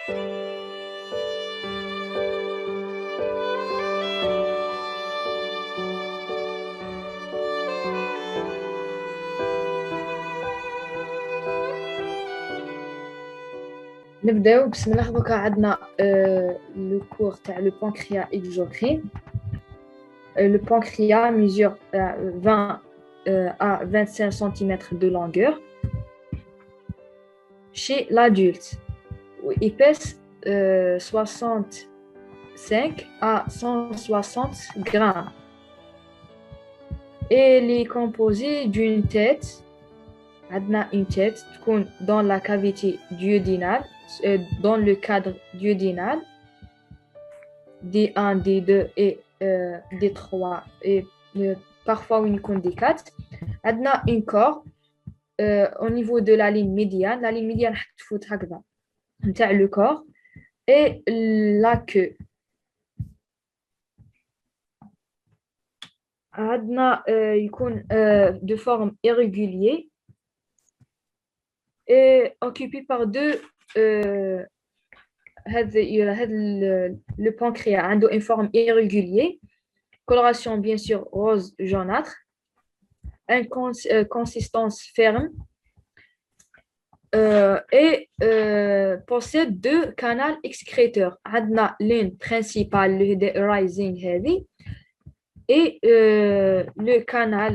نبداو بسم الله. دوكا عندنا لو كور تاع لو بانكرياس اكزوكرين. Le pancréas mesure 20 à 25 cm de longueur chez l'adulte. Il pèse 65 à 160 grammes. Et il est composé d'une tête. Une tête dans la cavité duodénale, dans le cadre duodénal, D1, D2 et D3 et parfois une des 4. On a une corde au niveau de la ligne médiane. La ligne médiane c'est le corps et la queue. On a de forme irrégulière et occupé par deux. Le pancréas a une forme irrégulière, coloration bien sûr rose jaunâtre, une consistance ferme et possède deux canaux excréteurs. On a l'une principale, le rising heavy, et le canal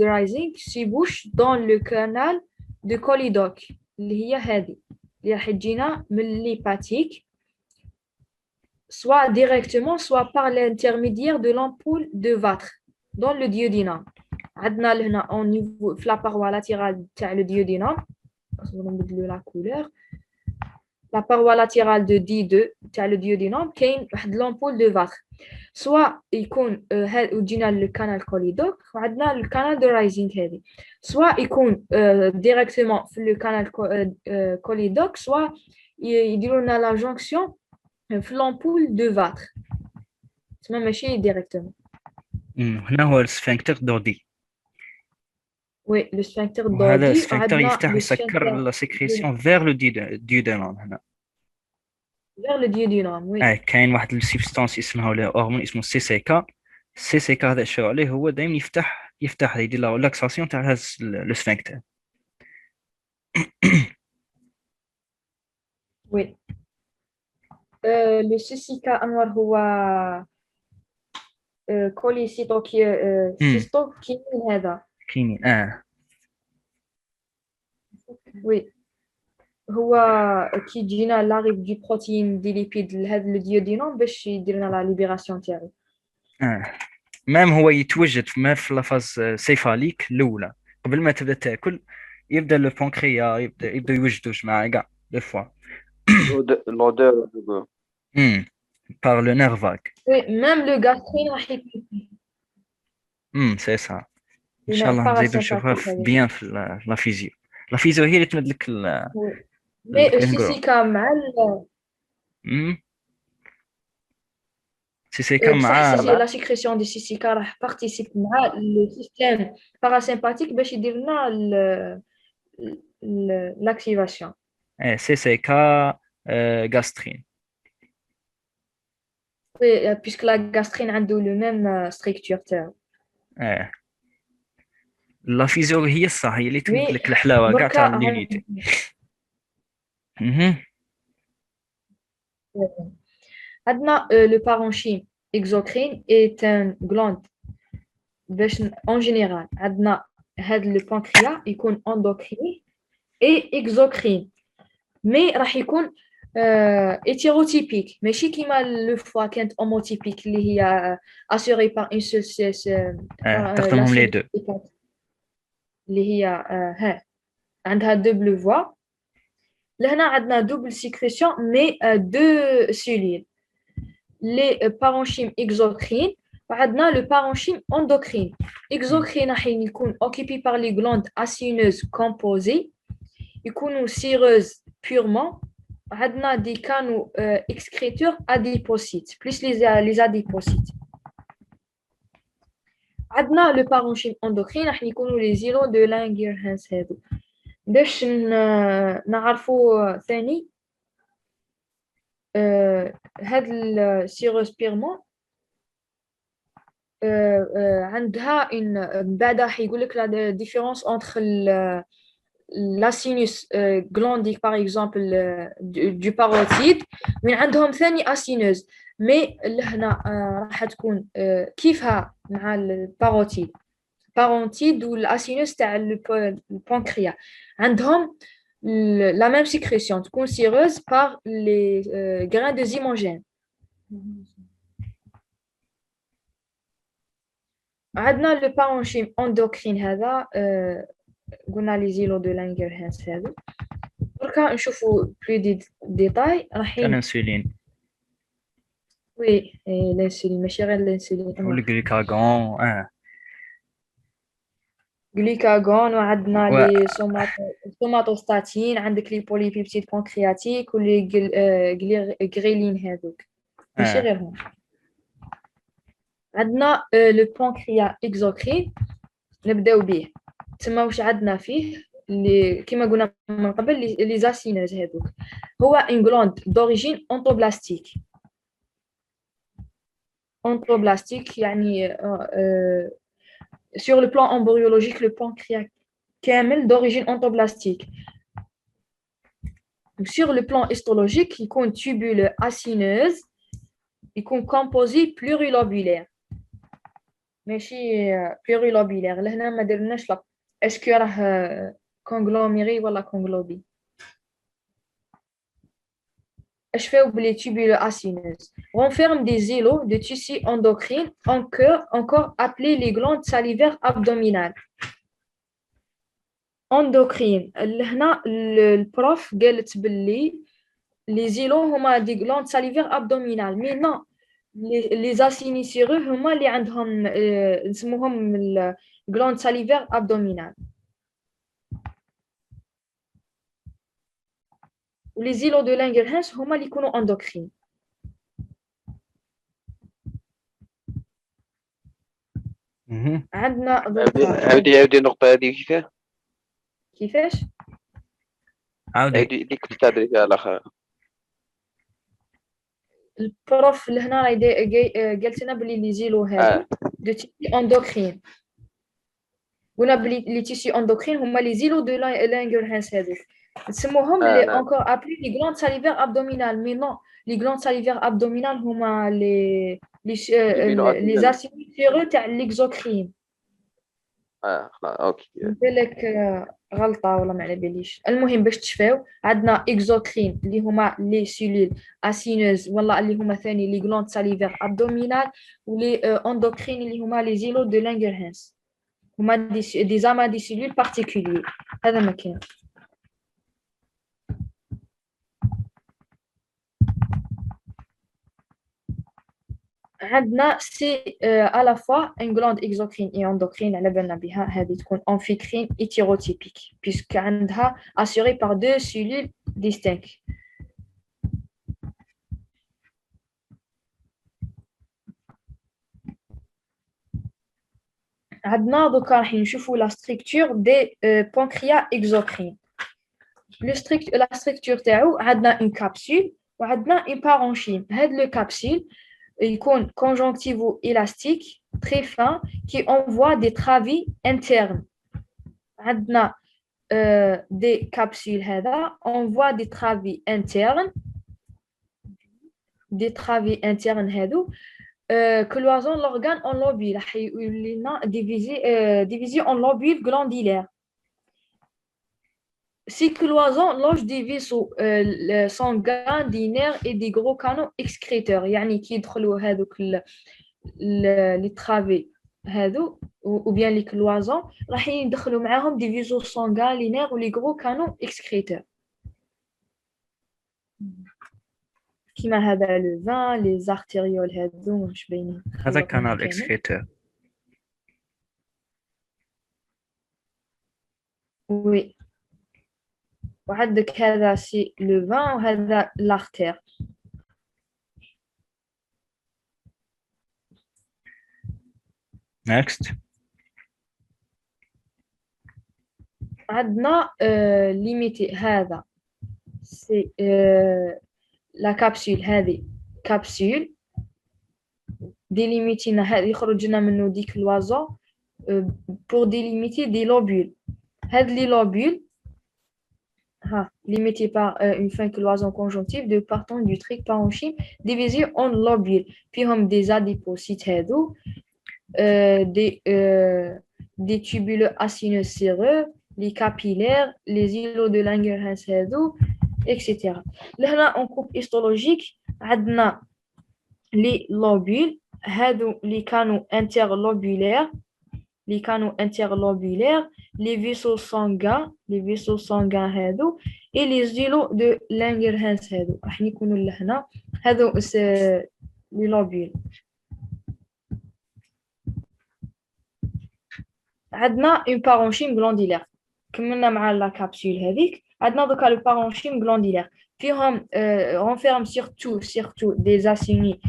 de rising se bouche dans le canal de cholédoque اللي هي هذه اللي راح تجينا من l'hépatique, soit directement soit par l'intermédiaire de l'ampoule de Vatre dans le duodénum. عندنا هنا au niveau في la paroi latérale تاع le duodénum. نبدلوا la couleur. La paroi latérale de D2 تاع le duodénum كاين واحد l'ampoule de Vatre. soit يكون وجينا le canal cholédoque وعندنا le canal de rising هذه. soit يكون directement في le canal cholédoque, soit يديروا لنا la jonction في l'ampoule de Vatre. تسمى ماشي directement. هنا هو السفنكتر دودي. Oui, le sphincter d'Oddi. وهذا السفنكتر يفتح ويسكر la sécrétion vers le duodénum هنا. vers le duodénum, oui. كاين واحد السبستانس اسمها ولا هرمون اسمه سي سي كا هذا الشيء عليه هو دائما يفتح يدير لا ريلاكساسيون تاع هذا السفنكتر. Oui. Le CCK أنور هو كوليسيتوكين هذا. كينين Oui. هو كي تجينا لاريف دي بروتين دي ليبيد لهذا الديودينوم باش يدير لنا لا ليبراسيون تاعو. مام هو يتوجد ما في لافاز سيفاليك الاولى قبل ما تبدا تاكل يبدا لو بانكريا يبدا يوجدوش مع كاع دو فوا l'odeur par le nerf vague. Oui, même le gastrine راح يكون. سي سا ان شاء الله نزيدو نشوفها بيان في لا فيزيو. لا فيزيو هي اللي تمد لك مي السيسيكا مع سيسيكا مع لا سيكريسيون دي سيسيكا راح بارتيسيب مع لو سيستيم باراسيمباتيك باش يدير لنا لاكتيفاسيون. سيسيكا غاسترين. وي بيسك لا غاسترين عنده لو ميم ستركتور تاعو. لا فيزيو هي الصح هي اللي تمد لك الحلاوه كاع تاع اليونيتي. عندنا le parenchyme exocrine est un glande باش en général عندنا هذا le pancréas يكون endocrine et exocrine, mais راح يكون hétérotypique ماشي كيما le foie كانت homotypique اللي هي assurée par une seule تخدمهم لي دو اللي هي عندها double voie. لهنا عندنا double sécrétion mais deux cellules, les parenchymes exocrines وعندنا le parenchyme endocrine. exocrine راح يكون occupé par les glandes acéneuses composées, يكونوا séreuses purement. عندنا des canaux excréteurs adipocytes plus les adipocytes. عندنا le parenchyme endocrine راح يكونوا les îlots de Langerhans هذو. باش نعرفوا ثاني هاد السيروس بيرمون عندها بعدا حيقول لك لا ديفيرونس انتر la sinus glandique par exemple du parotide من عندهم ثاني acineuse مي لهنا راح تكون كيفها مع الباروتيد باروتيد والاسينوس تاع البنكرياس عندهم la même sécrétion تكون سيروز par les grains de zymogène. عندنا le parenchyme endocrine هذا قلنا لي زيلو دو لانغرهانس هذو دركا نشوفوا بلو ديتاي راحين الانسولين وي الانسولين ماشي غير الانسولين والجليكاغون جليكاغون وعندنا لي سوماتوستاتين عندك لي بوليبيبتيد بانكرياتيك ولي غريلين هذوك ماشي غير هم عندنا لو بانكريا اكزوكرين نبداو به تما واش عندنا فيه اللي كما قلنا من قبل لي زاسينوز هذوك هو ان غلاند دوريجين اونتوبلاستيك يعني sur le plan embryologique le pancréas كامل d'origine entoblastique. Sur le plan histologique يكون tubule acineuse يكون composé plurilobulaire ماشي plurilobulaire لهنا ما درناش لا اسكو راه كونغلوميري ولا كونغلوبي اش فيو بلي tubule acineuse renferme des îlots de tissu endocrine encore appelés les glandes salivaires abdominales. endocrine هنا البروف قالت باللي les îlots هما des glandes salivaires abdominales mais non les acinicireux هما اللي عندهم نسموهم glandes salivaires abdominales les îlots de Langerhans هما اللي يكونوا endocrine. عندنا عاودي النقطة هذه كيفاش؟ عاودي ديك التدريب على الآخر. البروف لهنا قالت لنا بلي لي زيلو هادو دو تيسي اندوكرين قلنا بلي لي تيسي اندوكرين هما لي زيلو دو لانغرهانس هادوك نسموهم لي انكور ابلي لي غلاند ساليفير ابدومينال مي نو لي غلاند ساليفير ابدومينال هما لي زاسينيسيرو تاع ليكزوكرين. اوكي بالك غلطه ولا ما على باليش. المهم باش تشفاو عندنا اكزوكرين اللي هما لي سيلول اسينوز ولا اللي هما ثاني لي غلاند ساليفير ابدومينال ولي اندوكرين اللي هما لي زيلو دو لانغرهانس هما دي زاما دي سيلول بارتيكولي. هذا ما كاين. عندنا سي à la fois une glande exocrine et endocrine على بالنا بها هذه تكون amphicrine hétérotypique puisque عندها assurée par deux cellules distinctes. عندنا دوكا راح نشوفوا la structure des pancréas exocrines. la structure تاعو عندنا une capsule وعندنا une parenchyme. هاد le capsule يكون conjonctivo-élastique très fin qui envoie des travis internes. عندنا des capsules هذا envoie des travis internes هذو cloisonnent l'organe en lobules راح يولي لنا divisé en lobules glandulaires. Ces cloisons logent des vaisseaux sanguins, des nerfs et des gros canaux excréteurs. يعني كي يدخلوا هذوك les travées هذو ou bien les cloisons راح يدخلوا معاهم des vaisseaux sanguins, les nerfs ou les gros canaux excréteurs. كيما هذا le vin, les artérioles هذو مش باينين. هذا canal excréteur. Oui. وعندك هذا سي لو فان وهذا لارتير. Next. عندنا limité هذا c'est la capsule هذه capsule délimitينا هذه يخرج لنا منه ديك l'oiseau pour délimiter des lobules هاد les lobules limité par une fin cloison conjonctive de partant du trach parenchyme divisé en lobules فيهم des adipocytes هادو des tubuleux acineux séreux les capillaires les îlots de Langerhans هادو etc. لهنا en coupe histologique عندنا les lobules هادو les canaux interlobulaires les vaisseaux sanguins هادو et les îlots de Langerhans هادو راح يكونوا لهنا هادو les lobules. عندنا une parenchyme glandulaire كملنا مع la capsule هذيك عندنا دوكا le parenchyme glandulaire فيهم renferme surtout des acinis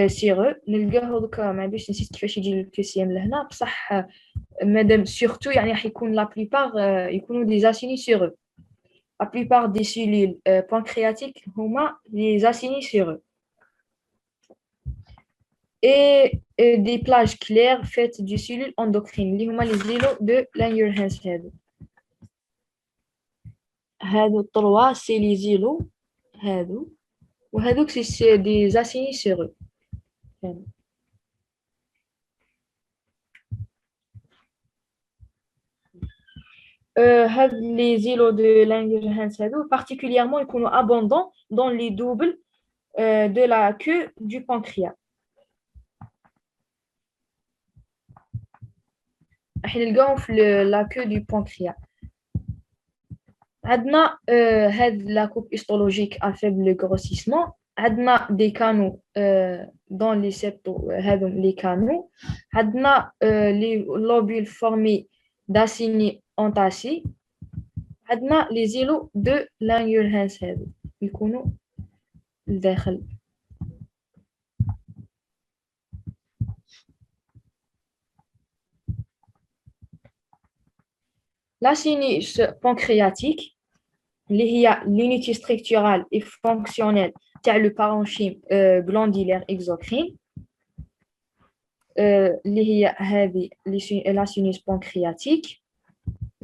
séreux نلقاه دوكا ما عنديش نسيت كيفاش يجي الكسيم لهنا بصح مادام surtout يعني راح يكون la plupart يكونوا des acinis séreux la plupart des cellules pancréatiques هما des acinis séreux et des plages claires faites de cellules endocrines اللي هما les îlots de Langerhans هادو الطروا سي لي زيلو هادو وهادوك سي دي زاسيني سيرو هاد لي زيلو دو لانجرهانس هادو particulièrement يكونوا abondants dans les doubles de la queue du pancréas راح نلقاهم في la queue du pancréas عندنا هاد la coupe histologique à faible grossissement عندنا des canaux dans les septos هادو les canaux عندنا les lobules formés d'acinis entassés عندنا les îlots de Langerhans هادو يكونوا لداخل l'acinus pancréatique اللي هي l'unité structurale et fonctionnelle تاع le parenchyme glandulaire exocrine اللي هي هذه l'acinus pancréatique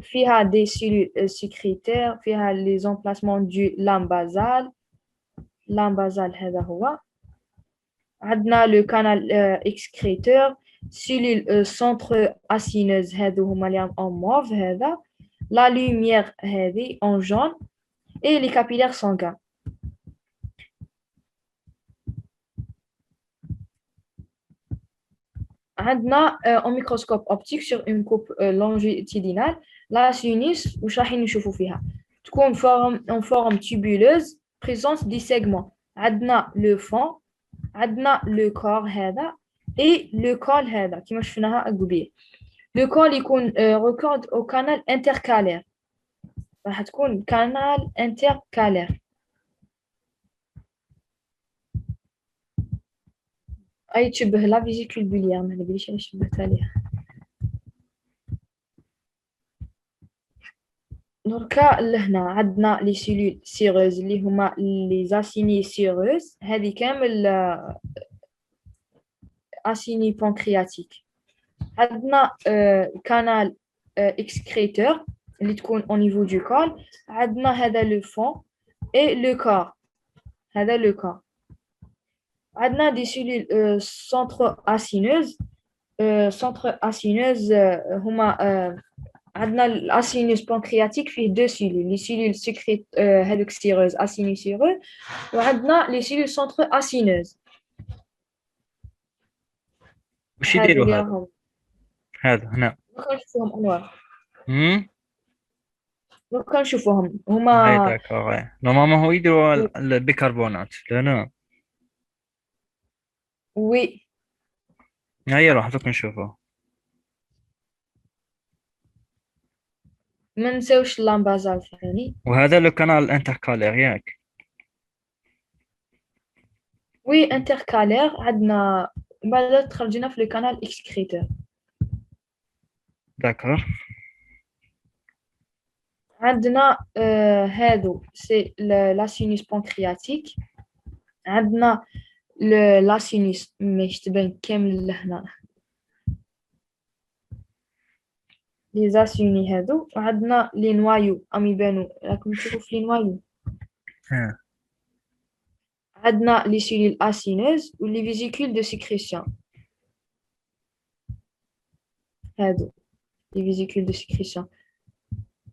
فيها des cellules sécrétaires فيها les emplacements du lambasal هذا هو عندنا le canal excréteur cellules centro-acineuses هادو هما اللي en mauve هذا la lumière هذه en jaune et les capillaires sanguins. عندنا en microscope optique sur une coupe longitudinale la sinus واش راح نشوفوا فيها تكون en forme tubuleuse présence des segments عندنا le fond عندنا le corps هذا et le col هذا كما شفناها قبيل le col يكون recourde au canal intercalaire راح تكون canal intercalaire أي تشبه لا فيزيكول بوليار ما نبيش أنا شبهتها ليها دركا لهنا عندنا لي سيلول سيروز اللي هما لي زاسيني سيروز هذه كامل اسيني بانكرياتيك عندنا كانال اكسكريتور اللي تكون au niveau du col عندنا هذا le fond et le corps هذا le corps عندنا des cellules centro-acineuses هما عندنا الاسينوس بانكرياتيك فيه deux cellules les cellules sécrètes هذوك سيروز اسيني سيرو وعندنا les cellules centro-acineuses وش يديروا هذا هنا نشوفهم انواع نشوفهم هما داكور نورمالمون هو يديروا البيكربونات لا وي هيا روح دوك نشوفه ما نساوش اللامبازال ثاني وهذا لو كانال انتركالير ياك وي انتركالير عندنا بعد تخرجنا في لو كانال اكسكريتور داكور عندنا هادو سي لا سينوس بانكرياتيك. عندنا لا سينوس مش تبان كامل لهنا لي زاسيوني هادو. وعندنا لي نوايو راهم يبانو، راكم تشوفوا في لي نوايو. عندنا لي سيلول اسينوز و لي فيزيكول دو سيكريسيون. هادو لي فيزيكول دو سيكريسيون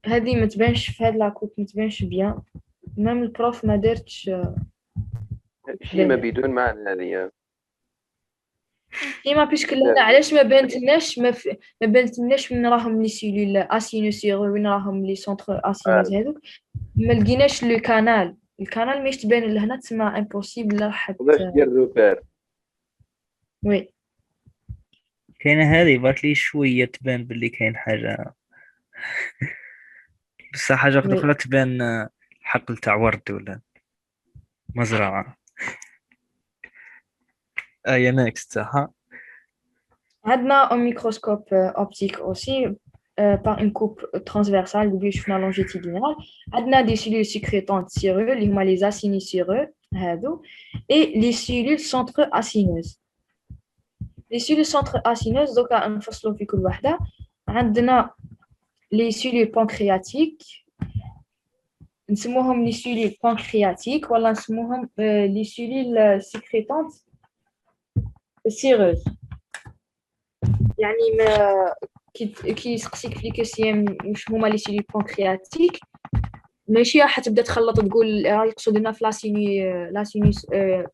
هذه ما تبانش في هاد لاكوب، ما تبانش بيان، ميم البروف ما دارتش شيء ما بدون معنى هذه. كيما بيسك لهنا علاش ما بانتلناش ما بانتلناش وين راهم لي سيلول اسينوسيغ وين راهم لي سونتر اسينوز هذوك. ما لقيناش لو كانال، الكانال ماش تبان لهنا تسمى امبوسيبل راح باش دير روبير. وي كاينه هذه بات لي شويه تبان باللي كاين حاجه، بصح حاجه اخرى تبان حقل تاع ورد ولا مزرعه. اي نيكست ها. عندنا un microscope optique aussi par une coupe transversale اللي شفنا longitudinale. عندنا des cellules sécrétantes séreuses اللي هما les acinis séreux هادو et les cellules centro-acineuses. les cellules centro-acineuses دوكا نفصلوا في كل وحده. عندنا les cellules pancréatiques نسموهم les cellules pancréatiques ولا نسموهم les cellules sécrétantes séreuses. يعني ما كي يسقسيك في الكسيام واش هما لي سيلول بانكرياتيك ماشي راح تبدا تخلط تقول يقصد لنا في لاسينيس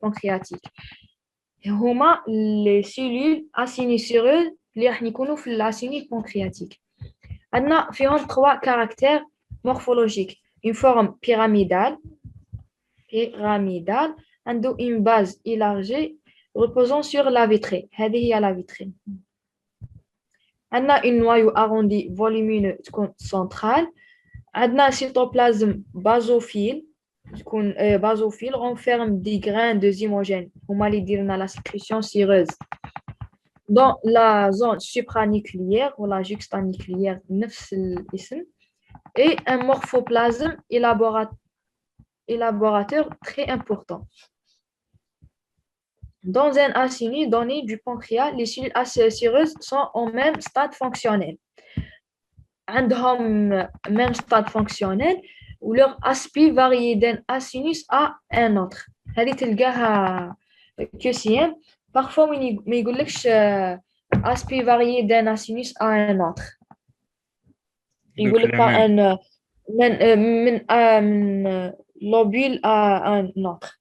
بانكرياتيك. هما لي سيلول اسينيسيروز اللي راح يكونوا في لاسينيس بانكرياتيك. عندنا فيهم 3 كاركتير مورفولوجيك. une forme pyramidale عنده une base élargie reposant sur la vitrée. هذه هي la vitrée. عندنا un noyau arrondi volumineux تكون central. عندنا cytoplasme basophile تكون basophile renferme des grains de zymogène هما اللي يديرنا la sécrétion séreuse. dans la zone supranucléaire ou la juxtanucléaire نفس الاسم. et un morphoplasme élaborateur très important. Dans un acini donné du pancréas, les cellules séreuses sont au même stade fonctionnel. عندهم même stade fonctionnel ou leur aspect varie d'un asinus à un autre. هذه تلقاها QCM. Parfois ما يقولكش aspect varié d'un asinus à un autre. يقولك un من lobule à un autre.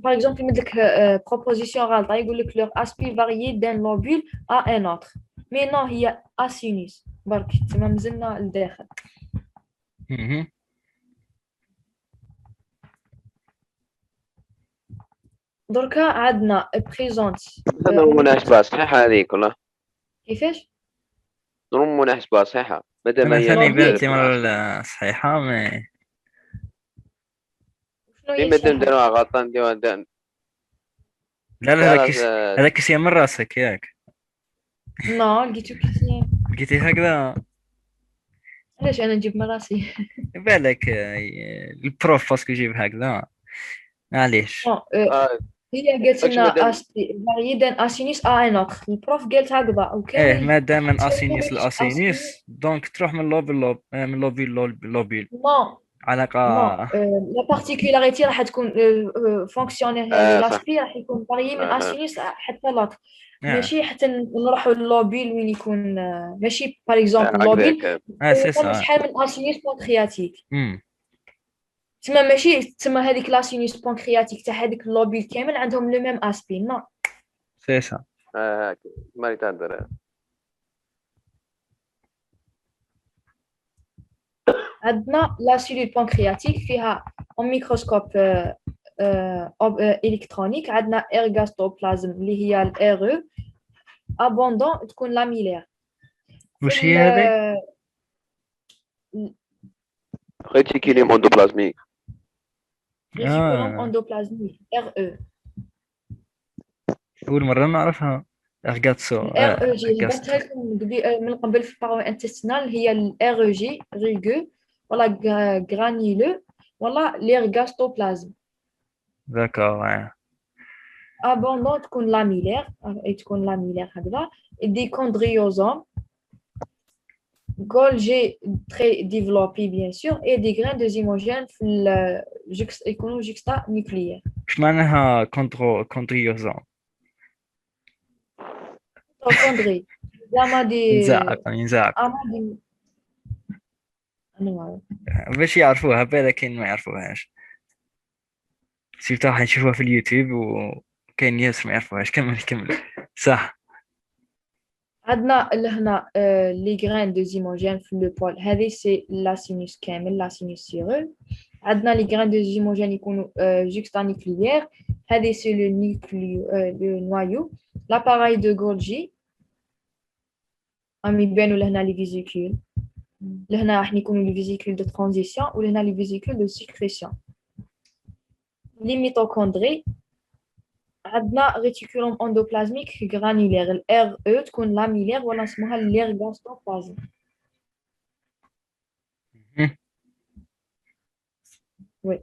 Par exemple, il y a une proposition غلطة يقول لك leur aspect varié d'un lobule à un autre. Mais non, il y a asinus. برك تما مازلنا لداخل. دركا عندنا بريزونت نورمال نحسبها صحيحة هذيك ولا كيفاش؟ نورمال نحسبها صحيحة مادام هي ثاني بنتي مرة صحيحة ما مادام داروها غلطة نديروها لا هذاك كيسيام من راسك ياك؟ لا لقيتو كيسيام. لقيتي هكذا؟ علاش انا نجيب من راسي؟ بالك البروف باسكو يجيب هكذا معليش. هي قالت لنا فاريدان اسينيس ا ان اوتر. البروف قالت هكذا اوكي ما دام من اسينيس لاسينيس دونك تروح من لوبيل علاقه. لا بارتيكولاريتي راح تكون فونكسيونير لاسبي راح يكون فاريي من اسينيس حتى لوتر. ماشي حتى نروحوا للوبيل وين يكون ماشي باغ اكزومبل لوبيل شحال من اسينيس بانكرياتيك تما ماشي تما هذيك لاسينيس بانكرياتيك تاع هذيك اللوبيل كامل عندهم لو ميم اسبي. نو سي سا مالي تهضر. عندنا لا سيلول بانكرياتيك فيها ميكروسكوب الكترونيك. عندنا ارغاستوبلازم اللي هي الار ابوندون تكون لاميلير. واش هي هذه؟ ريتيكولوم اندوبلازميك. ريتيكولوم اندوبلازميك ار او. اول مره نعرفها. ارغاتسو الار او جي ارغاستو هضرتها لكم من قبل في البارو انتستينال، هي الار او جي ريغو ولا غرانيلو ولا ليرغاستوبلازم. داكور. ابوندون تكون لاميلير، تكون لاميلير هكذا. دي كوندريوزوم Golgi très développé bien sûr et des grains de zymogène في يكونوا juxta nucléaire. اش معناها كونتريوزوم؟ Mitochondrie زعما دي نزعق اما دي انا ما أعرف. باش يعرفوها بالك كاين ما يعرفوهاش، سيرتو راح نشوفوها في اليوتيوب وكاين ناس ما يعرفوهاش. كمل صح. عندنا لهنا لي grains de zymogène في لو بول، هذه سي لا سينوس كامل، لا سينوس سيرول. عندنا لي grains de zymogène يكونوا juxta nucléaire، هذه سي لو نيوكليو لو نوايو. l'appareil de Golgi عم يبانوا لهنا لي فيزيكول، لهنا راح يكونوا لي فيزيكول دو ترانزيسيون ولهنا لي فيزيكول دو سيكريسيون. لي ميتوكوندري عندنا ريتيكولوم اندوبلازميك غرانيلير، الار او تكون لاميلير ولا اسمها ليرغاستوبلازم. وي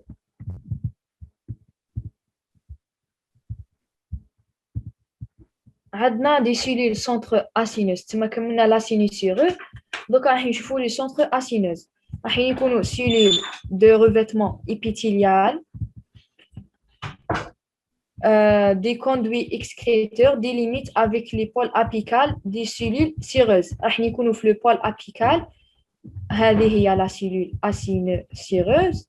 عندنا دي سيلول سونتر اسينوس، تما كملنا لا سينوسيرو. دوكا راح نشوفوا لي سونتر اسينوز، راح يكونوا سيلول دو ريفيتمون épithélial des conduits excréteurs délimitent avec les pôles apicales des cellules séreuses. راح يكونوا في le pôle apical، هذه هي la cellule acino-séreuse.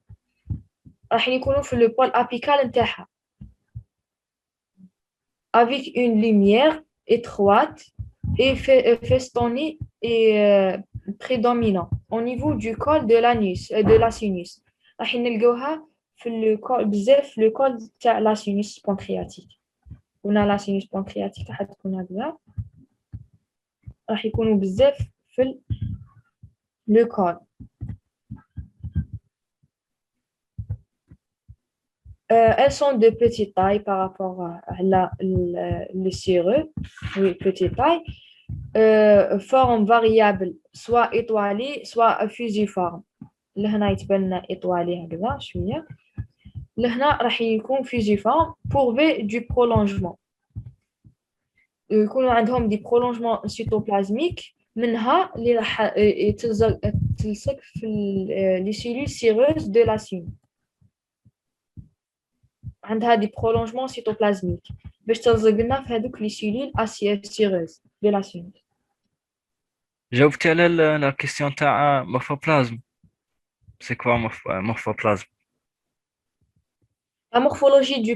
راح يكونوا في le pôle apical نتاعها avec une lumière étroite et festonnée et prédominant au niveau du col de l'anus de la sinus. راح نلقوها في الكول بزاف في الكول تاع لا سينوس بانكرياتيك. هنا لا سينوس بانكرياتيك راح تكون هكذا، راح يكونوا بزاف في لو كول. elles sont de petite taille par rapport à le sirop, oui, petite taille. Forme variable, soit étoilée, soit fusiforme. لهنا يتبان لنا étoilé هكذا شوية، لهنا راح يكون fusiforme pourvu du prolongement. يكونوا عندهم دي prolongement cytoplasmique منها اللي راح تلصق في les cellules séreuses de la sinus. عندها دي prolongement cytoplasmique باش تلصق لنا في هذوك les cellules séreuses de la sinus. جاوبتي على لا كيستيون تاع مورفوبلازم. سي كوا مورفوبلازم؟ La morphologie du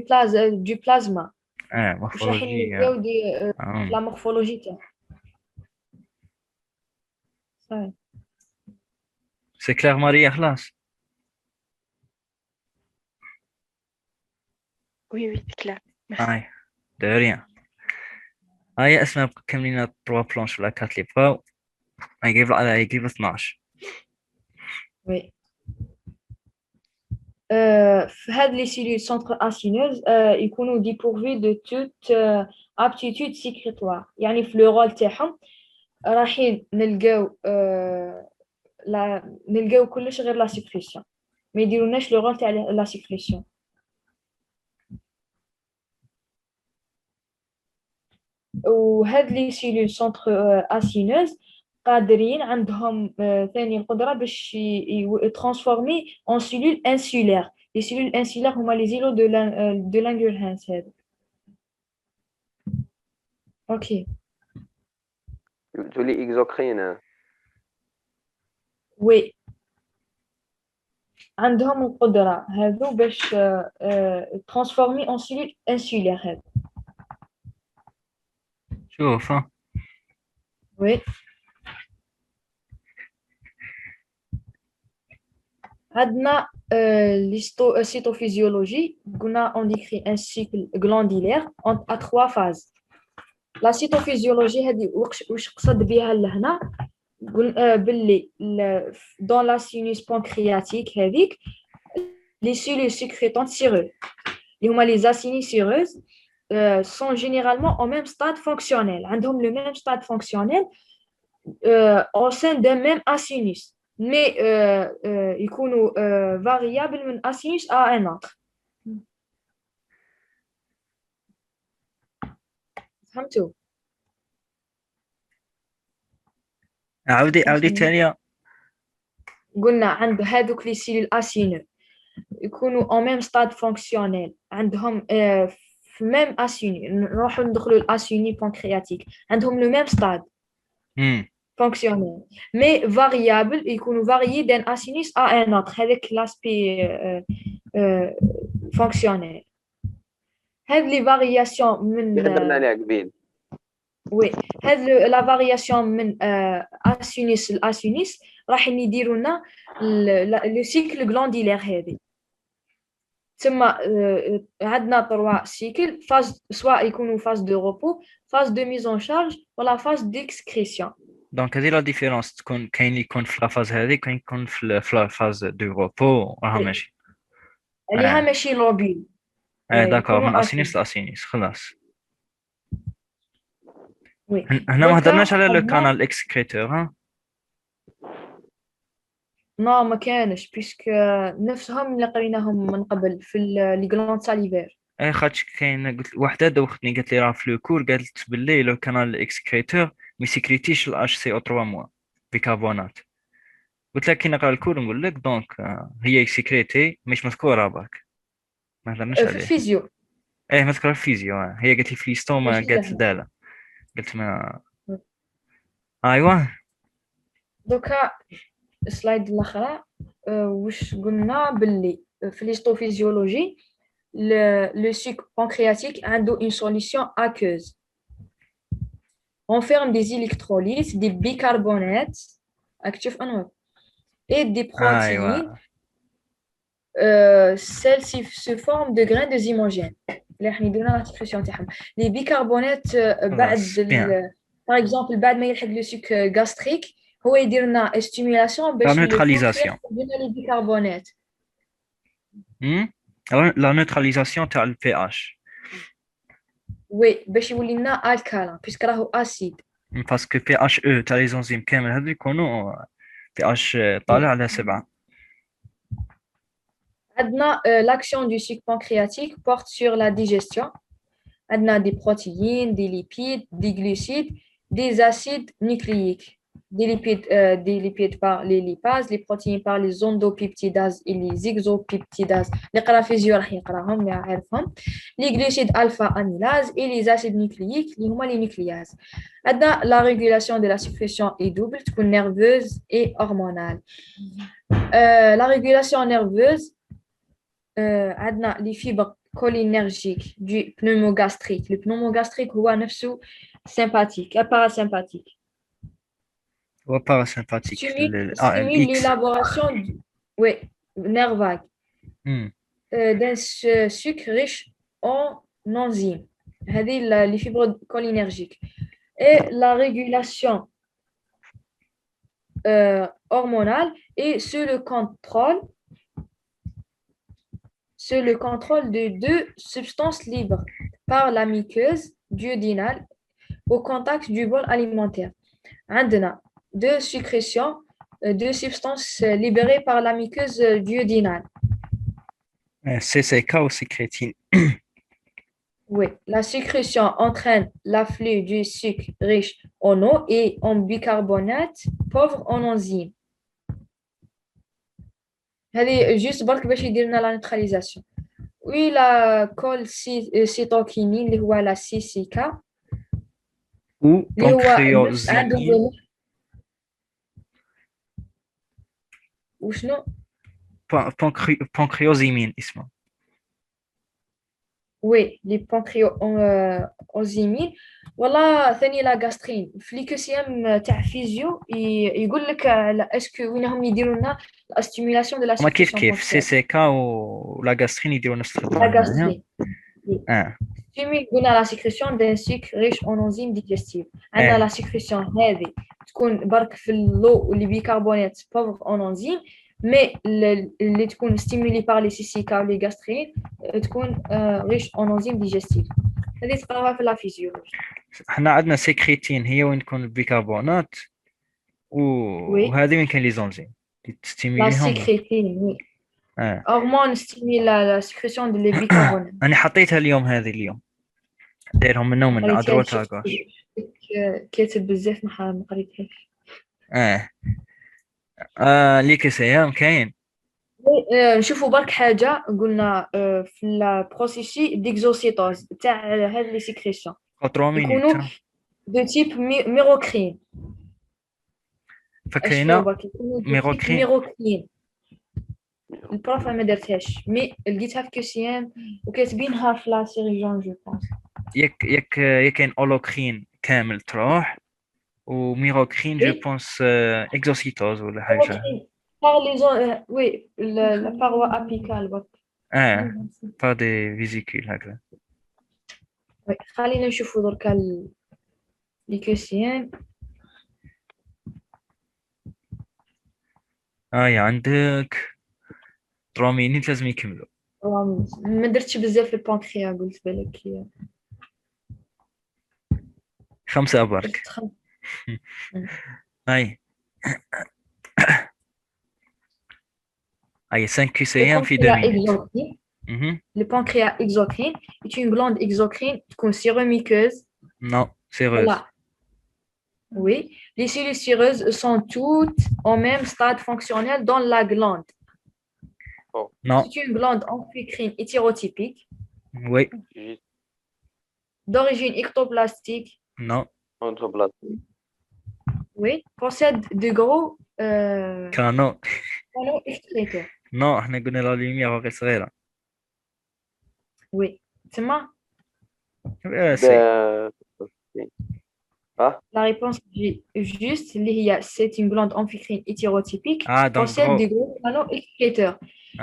plasma. مورفولوجي. La morphologie تاعها. سي كلير ماريا خلاص. Oui, c'est clair. هاي داريا. هاي اسمها كملينا 3 بلانش ولا 4 اللي بقاو. يجيب 12. Oui. في هاد les cellules centro-acineuses يكونوا dépourvus de toute aptitude sécrétoire، يعني في le rôle تاعهم رايحين نلقاو كلش غير لا سيكريسيون، ما يديروناش لو رول تاع لا سيكريسيون. وهاد لي سيلول سونتر اسينوز قادرين عندهم ثاني القدرة باش يترانسفورمي en cellules insulaires. Les cellules insulaires هما les îlots de Langerhans هذا. اوكي. تولي اكزوكرين. وي عندهم القدرة هذو باش ترانسفورمي en cellules insulaires هذا. شوف وي عندنا l'histophysiologie. On décrit un cycle glandulaire à 3 phases. La cytophysiologie هذه واش قصد بها لهنا؟ باللي dans la sinus pancréatique هذيك les cellules sécrétantes séreuses اللي هما les acinis séreuses sont généralement au même stade fonctionnel. عندهم le même stade fonctionnel au sein d'un même asinus. Mais يكونوا variables من asinus à un autre. فهمتوا؟ عاودي تانية. قلنا عند هذوك لي سيلول اسينو يكونوا au même stade fonctionnel عندهم في même اسيني نروحوا ندخلوا الاسيني بانكرياتيك عندهم le même stade fonctionnel mais variable يكونوا variés d'un asinus à un autre هذاك l'aspect fonctionnel هذه les variations من هضرنا عليها قبيل وي هذه لا فارياسيون من اسينيس لاسينيس راح يديروا لنا لو سيكل غلانديلير هذه ثم عندنا 3 سيكل فاز سواء يكونوا فاز دو روبو فاز دو ميزون شارج ولا فاز ديكسكريسيون دونك هذه لا ديفيرونس تكون كاين اللي يكون في لا فاز هذه كاين يكون في لا فاز دو روبو راها ماشي عليها ماشي لوبيل داكور من اسينيس لاسينيس خلاص وي هنا ما هضرناش على لو كانال اكسكريتور ها نو ما كانش بيسك نفسهم اللي قريناهم من قبل في لي غلاند ساليفير خاطش كاين قلت وحده دوختني قالت لي راه في لو كور قالت باللي لو كانال اكسكريتور ما سيكريتيش الاتش سي او 3 موا بيكربونات قلت لك كي نقرا الكور نقول لك دونك هي سيكريتي مش مذكوره باك ما هضرناش عليه في الفيزيو مذكوره في الفيزيو هي قالت لي في ليستوما قالت داله قلت ما ايوا دوكا السلايد الاخرى واش قلنا باللي في l'histophysiologie le sucre pancréatique a une solution aqueuse. On ferme des électrolytes, des bicarbonates actifs et des protéines. Celles-ci se forment de grains de zymogènes. Les bicarbonates, par exemple, بعد ما يلحق le sucre gastrique, هو يدير لنا stimulation باش neutralisation les bicarbonates. La neutralisation تاع ال pH. وي باش يولي لنا الكالين بيسك راهو اسيد باسكو pH تاع لي زونزيم كامل هذو يكونوا pH طالع على 7. عندنا l'action du sucre pancréatique porte sur la digestion. عندنا des protéines, des lipides, des glucides, des acides nucléiques. Des lipides par les lipases, les protéines par les endopeptidases et les exopeptidases. Les glucides alpha-amylase et les acides nucléiques, les nucléases. La régulation de la sécrétion est double, nerveuse et hormonale. La régulation nerveuse, les fibres cholinergiques du pneumogastrique. Le pneumogastrique, c'est sympathique, parasympathique. Ou parasympathique. Stimule l'élaboration nerf vague d'un sucre riche en enzymes. Les fibres cholinergiques. Et la régulation hormonale est sous le contrôle de 2 substances libres par la muqueuse duodénale au contact du bol alimentaire. عندنا 2 sécrétions, 2 substances libérées par la muqueuse duodénale. CCK ou sécrétine. Oui, la sécrétion entraîne l'afflux du sucre riche en eau et en bicarbonate pauvre en enzymes. هذه juste برك باش يدير لنا la neutralisation. Oui, la colcytokinin اللي هو la CCK ou pancréosimine. وشنو؟ pancréosimine اسمه. Oui, les pancréosimines. والله ثاني لا غاسترين في ليكوسيام تاع فيزيو يقول لك اسكو وينهم يديروا لنا لا ستيمولاسيون دو لا ما كيف سي سي كا ولا غاسترين يديروا نفس الخدمه. لا غاسترين ستيمول قلنا لا سيكريسيون دان سيك ريش اون انزيم ديجستيف. عندنا لا سيكريسيون هذه تكون برك في اللو واللي بيكربونات بوفر اون انزيم مي اللي تكون ستيمولي بار لي سي سي كا ولي غاسترين تكون ريش اون انزيم ديجستيف. هذه تقراوها في لا فيزيولوجي. احنا عندنا سكريتين هي وين تكون البيكربونات وي وهذه وين كاين لي زونزيم لا تستيميليهم. سيكريتين وي اه هرمون ستيميل لا سكريسيون دو لي بيكربونات. انا حطيتها اليوم هذه اليوم دايرهم من النوم من قريتها ادروت شفت غاش. كاتب بزاف ما قريتهاش. اه ليك سيام كاين نشوفوا برك حاجه قلنا في البروسيسي ديكزوسيتوز تاع هاد لي سيكريسيون 3 مينوت يكونوا دو تيب ميروكرين. فكاينه برك يكونوا دو تيب ميروكرين. ميروكرين. البروف ما درتهاش مي لقيتها في كيسيان وكاتبينها في لا سيريجون جو بونس. ياك كاين اولوكرين كامل تروح وميروكرين جو بونس اكزوسيتوز ولا حاجه. par les oui la paroi apicale برك. par des vésicules هكذا. وي خلينا نشوفوا دركا لي كيسيان. يا عندك 3 مينوت لازم يكملوا. ما درتش بزاف في البانكريا قلت بالك 5 برك. هاي 5 كيسيان في 2 مينوت. Le pancréas exocrine est une glande exocrine séromuqueuse. Non, séreuse. Voilà. Oui, les cellules séreuses sont toutes au même stade fonctionnel dans la glande. Non. C'est une glande amphicrine hétérotypique. Oui. D'origine ectoplastique. Non. Entroplastique. Oui, possède de gros canaux excréteurs. Non, احنا قلنا لا لوميير غير صغيرة. Oui, تما La réponse juste, c'est une glande amphicrine hétérotypique qui possède des gros canaux excréteurs.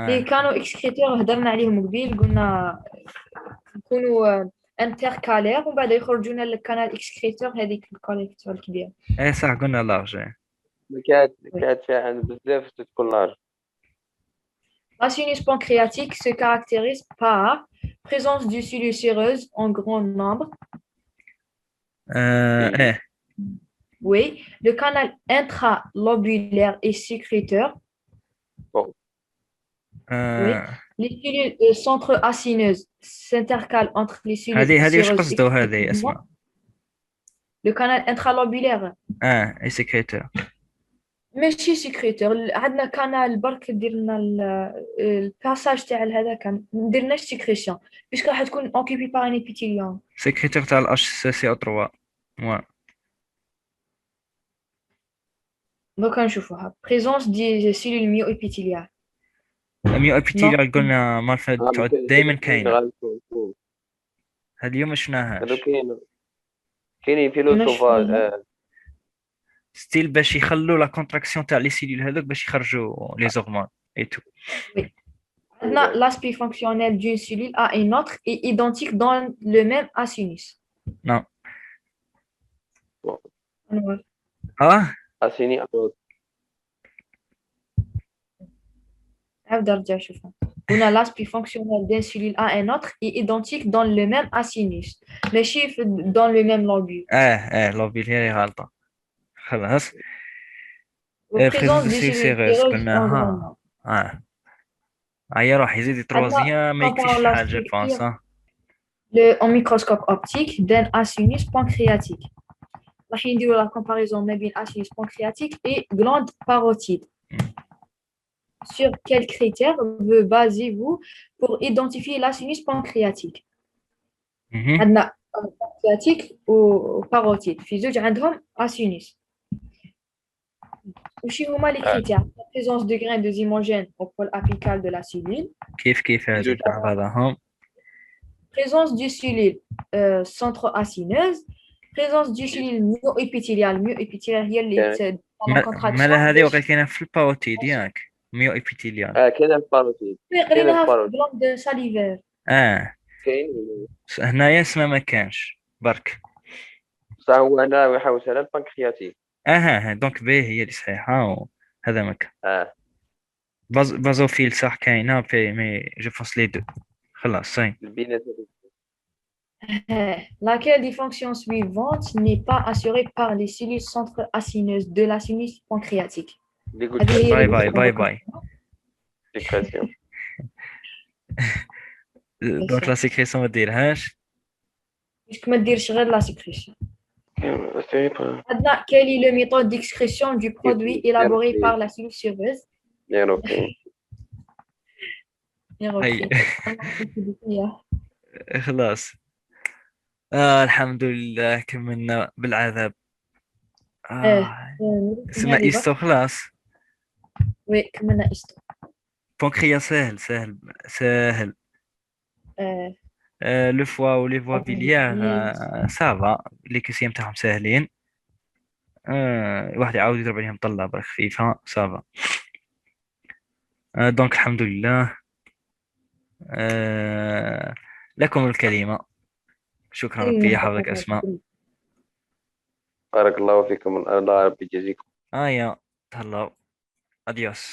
Les canaux excréteurs, هضرنا عليهم قبيل قلنا يكونوا intercalaires ومن بعد يخرجوا لنا الكانال excréteur هذيك الكوليكتور الكبير. صح قلنا لارج. كانت فيها عند بزاف تكون لارج. La sinus pancréatique se caractérise par présence de cellules séreuses en grand nombre. Oui, le canal intralobulaire est sécréteur. Oui, les cellules centro-acineuses s'intercalent entre les cellules séreuses. Le canal intralobulaire. est sécréteur. ماشي سيكريتور عندنا كانال برك ديرنا الباساج تاع هذا كان ما درناش سيكريسيون باسكو راح تكون اوكيبي بار ان ابيثيليوم. سيكريتور تاع الاش سي او 3 دوكا نشوفوها بريزونس دي سيلول ميو ابيثيليال. ميو ابيثيليال قلنا ما دائما كاينه هذه اليوم ما شفناهاش. كاينين فيلوسوفاج ستيل باش يخلوا لا كونتراكسيون تاع لي سيلول هذوك باش يخرجوا لي زورمون اي تو. عندنا l'aspect fonctionnel d'une cellule à une autre est identique dans le même asinus. Non. اسيني عاود نرجع شوفها. هنا l'aspect fonctionnel d'une cellule à une autre est identique dans le même asinus ماشي dans le même lobule. لوبيل هي غلطه خلاص. présence des cellules قلناها. راح يزيد تروزيام ما يكفيش حاجه بونسا. En microscope optique d'un asinus pancréatique. راح نديروا la comparaison ما بين asinus pancréatique et glande parotide. Sur quels critères vous basez-vous pour identifier l'asinus pancréatique? عندنا pancréatique و parotide في زوج عندهم asinus. وشي هما لي كريتير؟ La présence de graines de zymogène au pôle apical de la cellule. كيف هذه بعضهم. Présence de cellules centro-acineuses. Présence de cellules myo-épithéliales. Myo-épithéliales هي اللي مالا هذه وقت كاينه في الباروتيد ياك ميو ابيثيليال. كاينه في الباروتيد. قريناها في الجلاند ساليفير. كاين هنايا اسمها ما كانش برك. صح هو هنا يحوس على البانكرياتيك. دونك بي هي اللي صحيحه وهذا مكان. بازوفيل صح كاينه في مي جو بونس لي دو خلاص صاي. Laquelle des fonctions suivantes n'est pas assurée par les cellules centro-acineuses de la sinus pancréatique. اللي قلت هذه هي باي اللي باي قلت باي لكم. باي. سيكريسيون. دونك لا سيكريسيون ما ديرهاش. باش ما ديرش غير لا سيكريسيون. سيبا عندنا quelle est le méthode d'excrétion du produit élaboré par la cellule sureuse. نيروكين. نيروكين. خلاص. الحمد لله كملنا بالعذاب. اسمها إيستو خلاص. وي كملنا إيستو. بونكريا سهل سهل سهل. لو فوا ولي فوا بيليار سافا لي كيسيام تاعهم ساهلين. واحد يعاود يضرب عليهم طلة برك خفيفة سافا. دونك الحمد لله. لكم الكلمة. شكرا ربي يحفظك أسماء. بارك الله فيكم. الله ربي يجزيكم. يا تهلاو. أديوس.